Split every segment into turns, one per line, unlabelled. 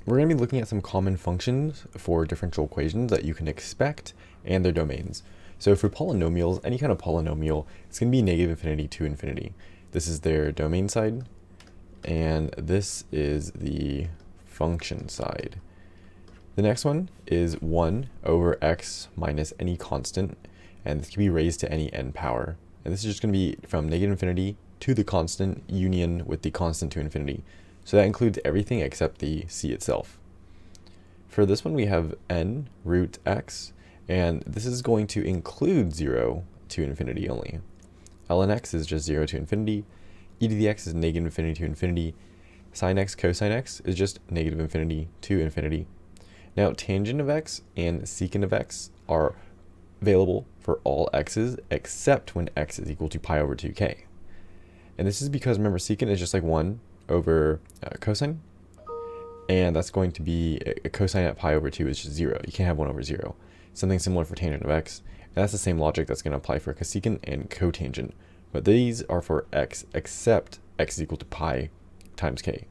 we're going to be looking at some common functions for differential equations that you can expect and their domains. So for polynomials, any kind of polynomial, it's going to be negative infinity to infinity. This is their domain side, and this is the function side. The next one is 1 over x minus any constant, and this can be raised to any n power. And this is just going to be from negative infinity to the constant union with the constant to infinity. So that includes everything except the c itself. For this one, we have n root x, and this is going to include 0 to infinity only. ln x is just 0 to infinity, e to the x is negative infinity to infinity, sine x cosine x is just negative infinity to infinity. Now, tangent of x and secant of x are available for all x's except when x is equal to pi over 2k. And this is because, remember, secant is just like 1 over cosine, and that's going to be a cosine at pi over 2 is just 0. You can't have 1 over 0. Something similar for tangent of x, and that's the same logic that's going to apply for cosecant and cotangent, but these are for x except x is equal to pi times k.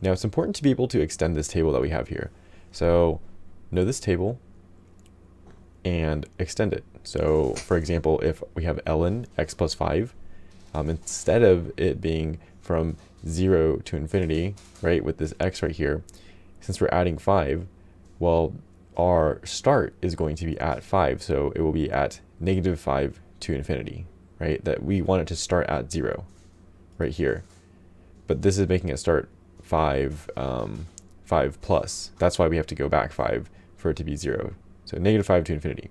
Now, it's important to be able to extend this table that we have here. So know this table and extend it. So for example, if we have ln x plus 5, instead of it being from 0 to infinity, right, with this x right here, since we're adding 5, well, our start is going to be at 5, so it will be at negative 5 to infinity, right? That we want it to start at 0 right here. But this is making it start 5 plus. That's why we have to go back 5 for it to be 0. So negative 5 to infinity.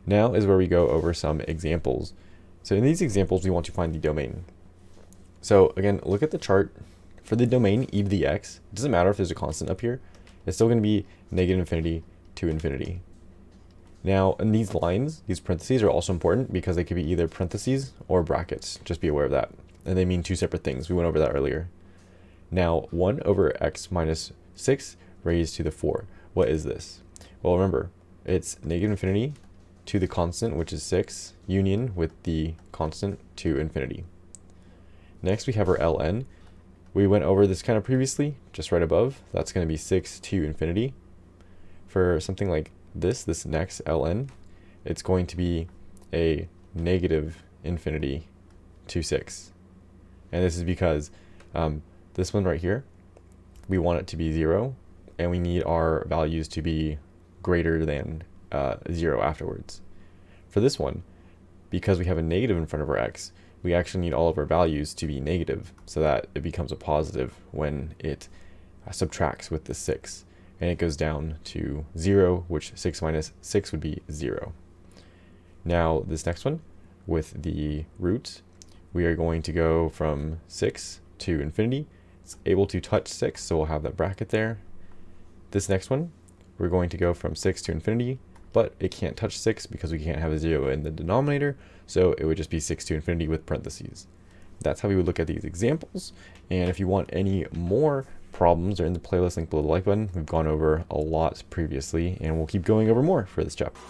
Now is where we go over some examples. So in these examples, we want to find the domain. So again, look at the chart. For the domain e to the x, it doesn't matter if there's a constant up here. It's still going to be negative infinity to infinity. Now, in these lines, these parentheses are also important because they could be either parentheses or brackets. Just be aware of that. And they mean two separate things. We went over that earlier. Now, 1 over x minus 6 raised to the 4. What is this? Well, remember, it's negative infinity to the constant, which is 6, union with the constant to infinity. Next, we have our ln. We went over this kind of previously, just right above. That's going to be 6 to infinity. For something like this next ln, it's going to be a negative infinity to 6. And this is because this one right here, we want it to be 0, and we need our values to be greater than 0 afterwards. For this one, because we have a negative in front of our x, we actually need all of our values to be negative so that it becomes a positive when it subtracts with the 6. And it goes down to 0, which 6 minus 6 would be 0. Now, this next one, with the roots, we are going to go from 6 to infinity. It's able to touch 6, so we'll have that bracket there. This next one, we're going to go from 6 to infinity, but it can't touch 6 because we can't have a 0 in the denominator, so it would just be 6 to infinity with parentheses. That's how we would look at these examples. And if you want any more problems, they're in the playlist link below the like button. We've gone over a lot previously, and we'll keep going over more for this chapter.